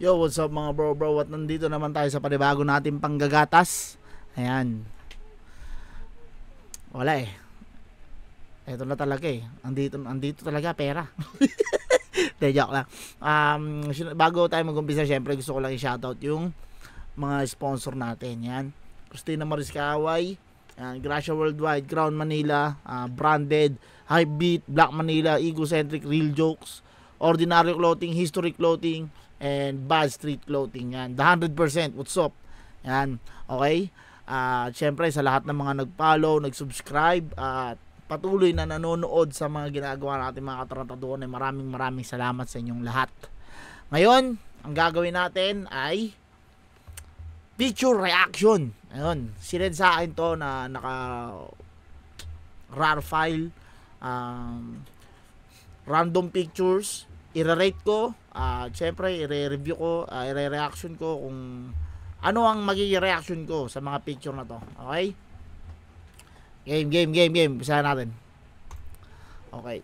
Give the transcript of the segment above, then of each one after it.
Yo, what's up mga bro? At nandito naman tayo sa panibago nating panggagatas. Ayan. Wala eh. Ito na talaga eh. Andito talaga pera. De, joke lang. Bago tayo mag-umpisa, syempre gusto ko lang i-shoutout yung mga sponsor natin. Yan. Christina Mariscaway, Gracia Worldwide, Crown Manila, Branded, Hypebeat, Black Manila, Egocentric, Real Jokes, Ordinary Clothing, History Clothing, and Bad Street Clothing. Yan. The 100%. What's up? Yan. Okay? Syempre sa lahat ng mga nag-follow, nag-subscribe, at patuloy na nanonood sa mga ginagawa natin mga katarantadon, maraming salamat sa inyong lahat. Ngayon, ang gagawin natin ay picture reaction. Ayun, sinend sa akin to na naka RAR file, random pictures, i-rate ko, syempre i-review ko, i-reaction ko kung ano ang magiging reaction ko sa mga picture na to. Okay? Game. Usahan natin. Okay.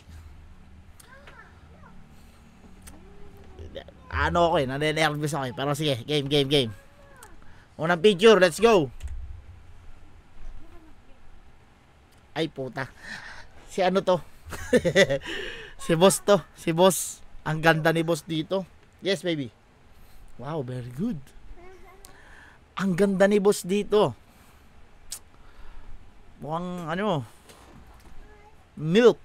Ano ako eh, nane-nervous ako eh. Pero sige, game. Unang picture, let's go. Ay puta. Si ano to? Si boss to. Si boss. Ang ganda ni boss dito. Yes, baby. Wow, very good. Ang ganda ni boss dito. Mukhang ano, milk.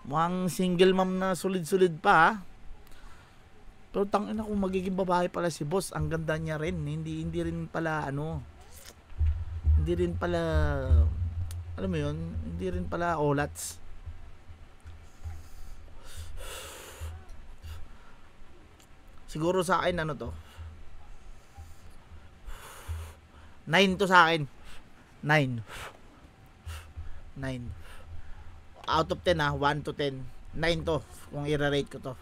Mukhang single mom na solid pa ha. Pero tangina kung magiging babae pala si boss, ang ganda niya rin. Hindi rin pala ano. Hindi rin pala, alam mo yun, hindi rin pala olats. Siguro sa akin ano to, 9 to sa akin. 9 out of 10 1 to 10, 9 to kung i-rate ko to.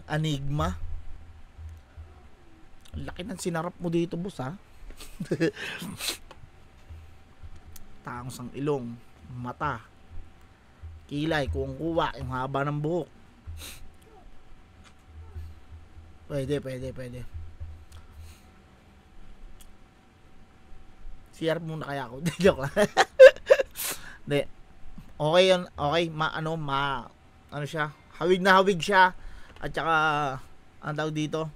Enigma, laki ng sinarap mo dito boss ha. Tangos ang ilong, mata, kilay, kuwang-kuwa, yung haba ng buhok. Pwede. CR muna kaya ako. Joke lang. Hindi. Okay yun. Okay. Ano siya? Hawig na hawig siya. At saka, ang tawag dito,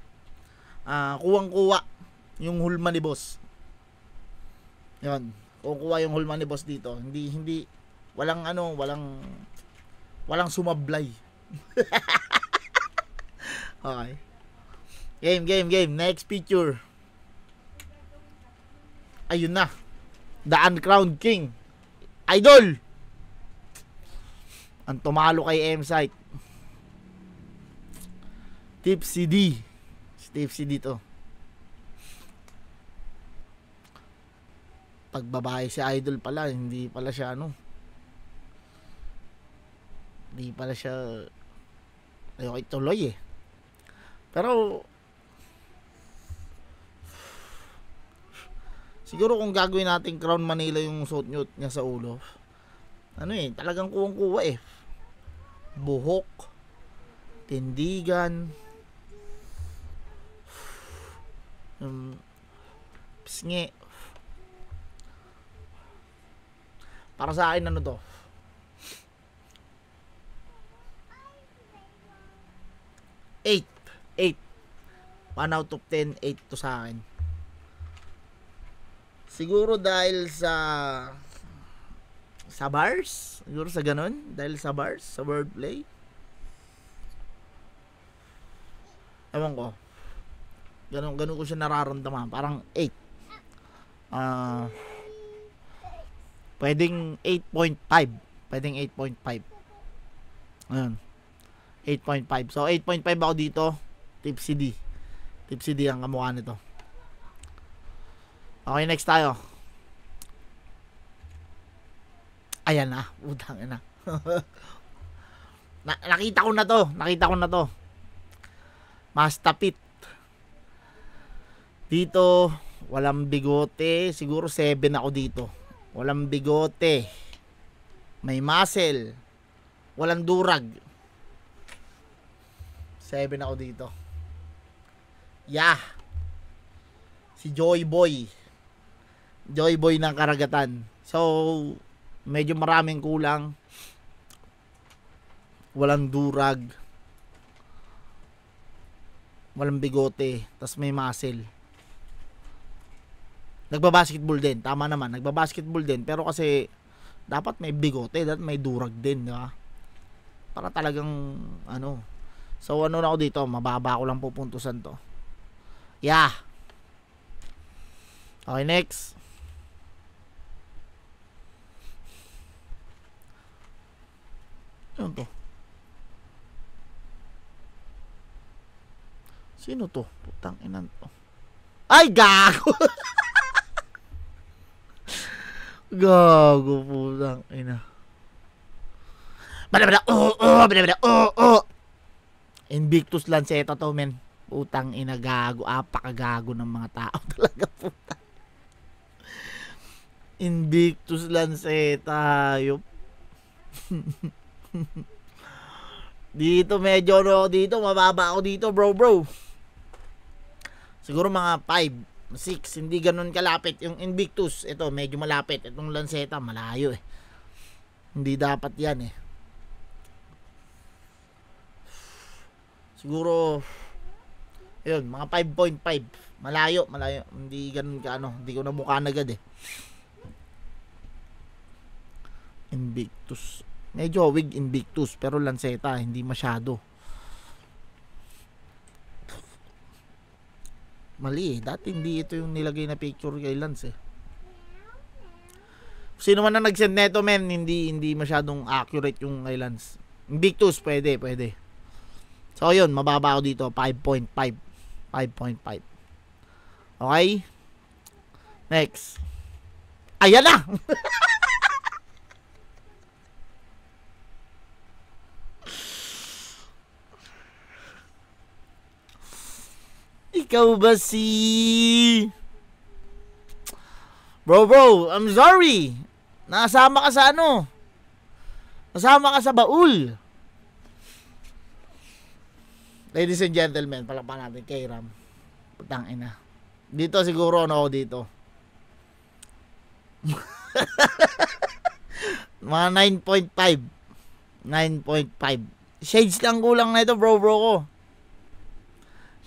kuwang-kuwa yung hulma ni boss. Yun. Kuwang-kuwa yung hulma ni boss dito. Hindi, walang sumablay. Okay. Game. Next picture. Ayun na. The Uncrowned King. Idol. Ang tumalo kay M-Site. Tipsy D. Tipsy D to. Pagbabae si Idol pala, hindi pala siya ano. Hindi pala siya ayoko ituloy eh. Pero siguro kung gagawin natin Crown Manila yung suit niya sa ulo, ano eh, talagang kuwang-kuwa eh. Buhok, tindigan, pisngi. Para sa akin ano to, 8. 1 out of 10, 8 to sa akin. Siguro dahil sa bars, siguro sa ganun, dahil sa bars, sa wordplay. Ewan ko. Ganun ko siya nararamdaman, parang 8. Pwedeng 8.5. Pwedeng 8.5. Ayun. 8.5. So 8.5 ako dito. Tipsy D ang kamukha nito. Okay, next tayo. Ayan na, utang na. Nakita ko na to. Mastapit. Dito, walang bigote. Siguro 7 ako dito. Walang bigote. May muscle. Walang durag. 7 ako dito. Yeah. Si Joy Boy. Joy Boy ng karagatan. So, medyo maraming kulang. Walang durag. Walang bigote. Tas may muscle. Nagbabasketball din. Tama naman. Nagbabasketball din. Pero kasi, dapat may bigote. Dapat may durag din. Di ba? Para talagang, ano. So, ano na ako dito? Mababa ko lang pupuntusan to. Yeah. Okay, next. Ano to? Sino to? Putang inan to. Ay, gago! Gago, putang ina. Bada, Invictus Lanceta to, men. Putang ina, gago. Apakagago ng mga tao talaga, putang. Invictus Lanceta, yup. Dito medyo no, dito mababa ako dito, bro. Siguro mga 5, 6, hindi ganoon kalapit yung Invictus. Ito medyo malapit, itong Lanceta malayo eh. Hindi dapat 'yan eh. Siguro yun, mga 5.5. Malayo. Hindi ganoon ka ano, hindi ko na mukha na agad eh. Invictus. Medyo wig Invictus pero Lanceta hindi masyado. Mali eh. Dati hindi ito yung nilagay na picture kay Lance eh. Sino man na nag-send neto, men, hindi masyadong accurate yung kay Lance. Invictus pwede. So yun, mababa ako dito 5.5. 5.5. Okay? Next. Ayan na. Ikaw ba si... Bro, I'm sorry. Nasama ka sa ano? Nasama ka sa baul. Ladies and gentlemen, palakpakan natin kay Ram. Putang ina. Dito siguro ano ako dito. Mga 9.5. 9.5. Shades lang kulang na ito, bro ko.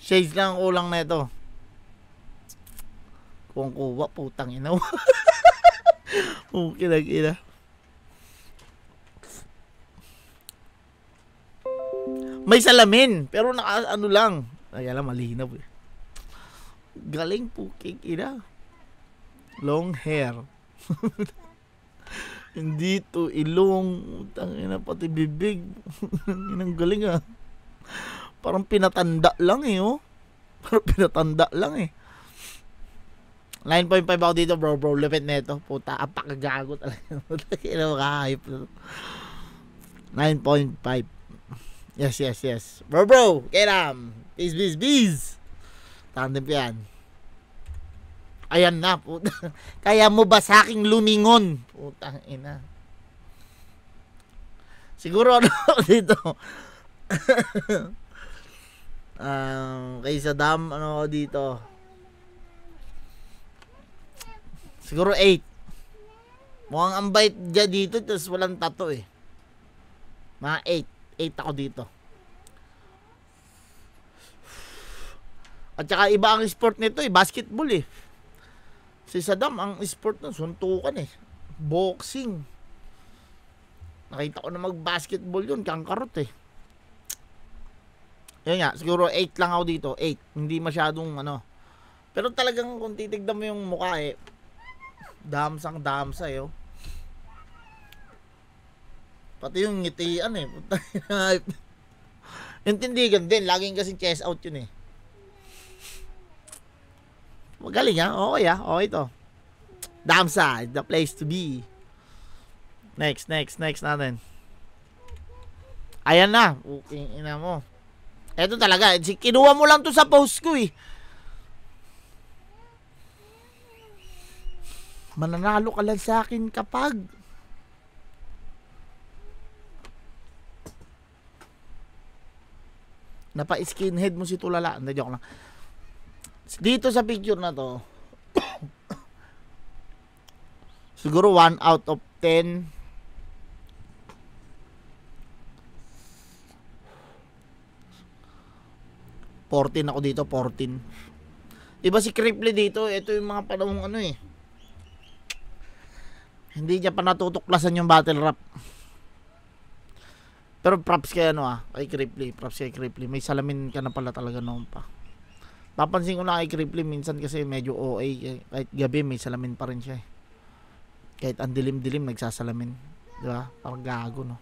Shades lang kulang na ito. Kung kuha, putang ina. Okay lang, ina. May salamin, pero naka ano lang. Ay, alam, malinaw eh. Galing puking ina. Long hair. Hindi to ilong. Putang ina, pati bibig. Inang galing ah. Parang pinatanda lang eh, oh. Parang pinatanda lang eh. 9.5 ako dito, bro. Lupit na ito. Puta, apakagago talaga. Kahayop. 9.5. Yes. Bro. Kiram. Peace. Tandem yan. Ayan na, puta. Kaya mo ba sa aking lumingon? Putang ina. Siguro ano dito. Kay Saddam, ano dito? Siguro 8. Mukhang ang bait dyan dito, tapos walang tato eh. Mga 8 ako dito. At saka iba ang sport nito eh, basketball eh. Si Saddam, ang sport nun, suntukan eh. Boxing. Nakita ko na mag-basketball yun, kangkarot eh. Yun nga, siguro 8 lang ako dito. 8. Hindi masyadong ano. Pero talagang kung titignan mo yung mukha eh, damsa eh. Oh. Pati yung ngitian eh. Yung tindigan din. Laging kasing chest out yun eh. Magaling ha. Okay ha. Okay to. Damsa. The place to be. Next natin. Ayan na. Okay, ina mo. Eto talaga. Kinuha mo lang to sa post ko eh. Mananalo ka lang sa akin kapag Napa-skinhead mo si Tulala. Hindi, joke lang. Dito sa picture na to, siguro 1 out of 10. Ako dito, 14. Iba si Cripply dito, ito yung mga panahong ano eh. Hindi niya pa natutuklasan yung battle rap. Pero props kay ano kay Cripply, props kay Cripply. May salamin ka na pala talaga noon pa. Papansin ko na kay Cripply minsan kasi medyo OA, kahit gabi may salamin pa rin siya eh. Kahit ang dilim-dilim nagsasalamin, di ba? Parang gago no.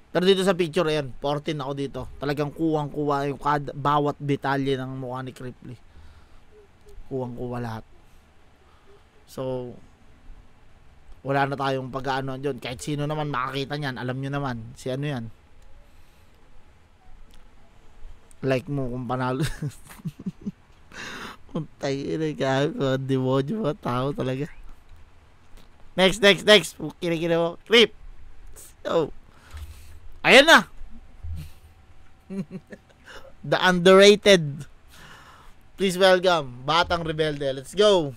Pero dito sa picture, ayan, 14 ako dito. Talagang kuwang-kuwa yung bawat detalye ng mukha ni Cripply. Kuwang-kuwa lahat. So, wala na tayong pag-ano dyan. Kahit sino naman makakita niyan, alam nyo naman. Si ano yan. Like mo kung panalo. Untay, gago. Demonyo mga tao talaga. Next. Kinikinig mo. Clip. So, ayan na. The underrated. Please welcome Batang Rebelde. Let's go.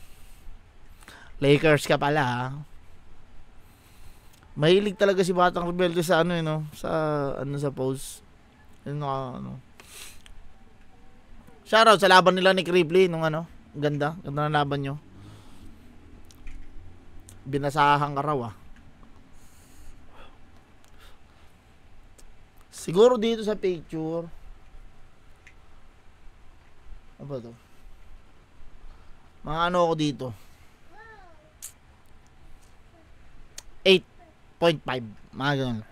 Lakers ka pala ha. Mahilig talaga si Batang Rebelde sa ano sa sa post. Ano. Shoutout sa laban nila ni Cripply nung ganda na laban nyo. Binasahan ka raw Siguro dito sa picture. Ano ba to? Mga ano ako dito. 8.5. Mga ganun.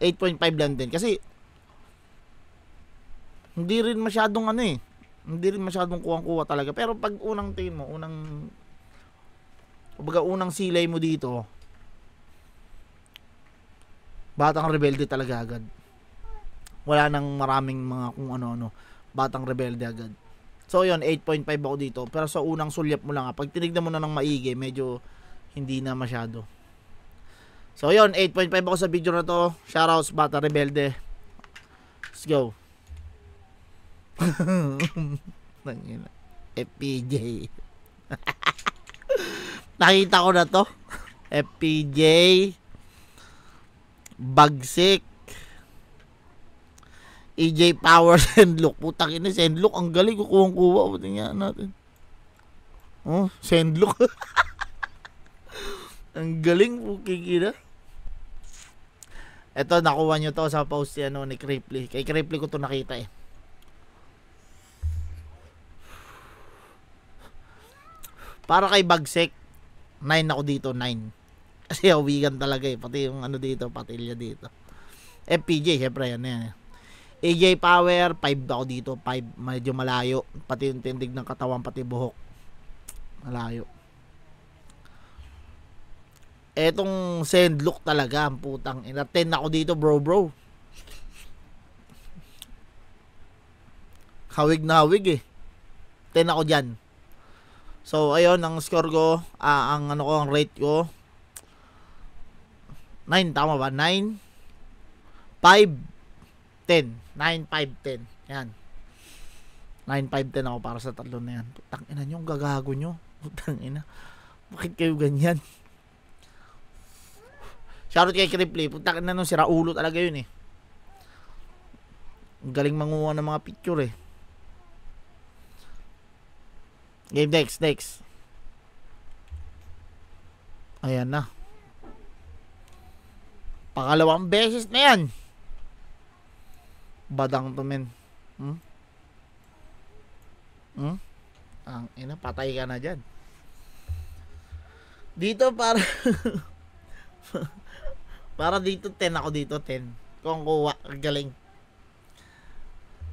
8.5 lang din. Kasi hindi rin masyadong hindi rin masyadong kuwang-kuwa talaga. Pero pag unang tingin mo, unang silay mo dito, Batang Rebelde talaga agad. Wala nang maraming mga kung ano-ano. Batang Rebelde agad. So yun, 8.5 ako dito. Pero sa unang sulyap mo lang pag tinignan mo na ng maigi, medyo hindi na masyado. So yun, 8.5 ako sa video na to. Shoutouts Batang Rebelde. Let's go. FPJ. Nakita ko na to. FPJ Bagsik EJ Power Sendlock. Putang ina, Sendlock ang galing, kukuha tingnan natin. Oh, Sendlock. Ang galing, kikira. Ito, nakuha nyo to sa post ni Cripply. Kay Cripply ko to nakita eh. Para kay Bagsik, 9 ako dito, 9. Kasi hawigan talaga eh. Pati yung dito, patilya dito. FPJ, syempre yan. AJ Power, 5 ako dito. 5, medyo malayo. Pati yung tindig ng katawan, pati buhok. Malayo. Etong Sendlock talaga, ang putang ina. 10 ako dito, bro. Hawig na hawig eh. 10 ako dyan. So, ayun, ang score ko, ang rate ko, 9, tama ba? 9, 5, 10. 9, 5, 10. Yan. 9, 5, 10 ako para sa tatlo na yan. Putang ina nyo, gagago nyo. Putang ina. Bakit kayo ganyan? Shoutout kay Cripply. Putang ina nung sira ulo talaga yun eh. Ang galing manguha ng mga picture eh. Game next. Ayan na. Pangalawang beses na yan. Badang to men. Ang ina, patay ka na dyan. Dito para para dito 10 ako dito, 10. Kung kuha, galing.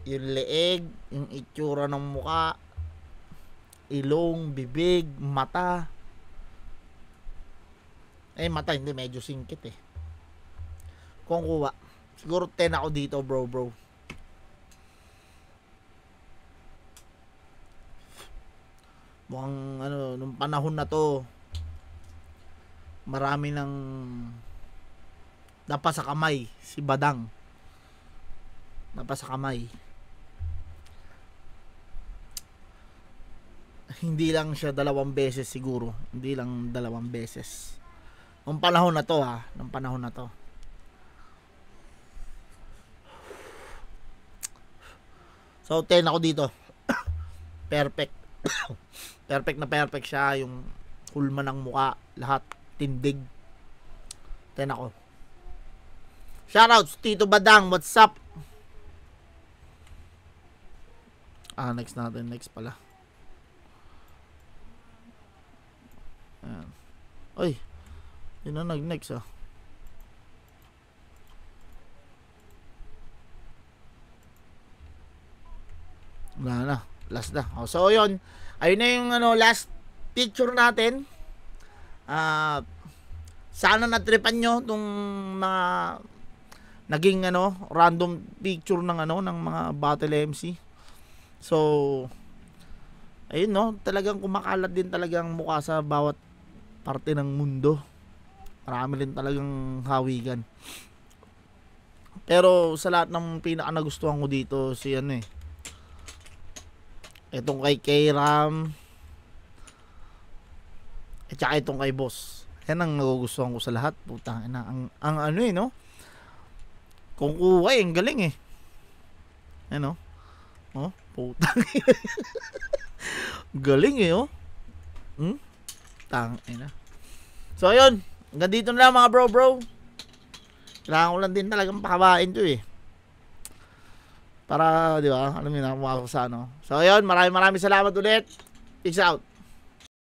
Yung leeg, yung itsura ng muka, ilong, bibig, mata. Mata hindi, medyo singkit eh. Kung kuha, siguro 10 ako dito, bro. Mukhang nung panahon na to, marami ng dapa sa kamay si Badang. napasa kamay. Hindi lang siya 2 beses siguro. Hindi lang 2 beses. Nung panahon na to ha. Nung panahon na to. So 10 ako dito. Perfect. Perfect na perfect siya. Yung hulma ng muka. Lahat. Tindig. 10 ako. Shoutouts Tito Badang. What's up? Next natin. Next pala. Ayan. Oy. Yun na nag-next ah. Wala na. Last na. So yun. Ayun na yung last picture natin. Sana natripan nyo itong mga naging random picture ng ng mga battle MC. So ayun talagang kumakalat din talagang mukha sa bawat parte ng mundo. Marami rin talagang hawigan. Pero sa lahat ng pinaka nagustuhan ko dito si itong kay K-Ram at saka itong kay Boss. Yan ang nagugustuhan ko sa lahat. Putang ina, ang kung kuha ang galing putang galing tang ina. So ayun, hanggang dito na lang mga bro. Kailangan ko lang din talagang pakabain to para di ba alam niyo na kung ako sa So ayun, maraming salamat ulit. Peace out.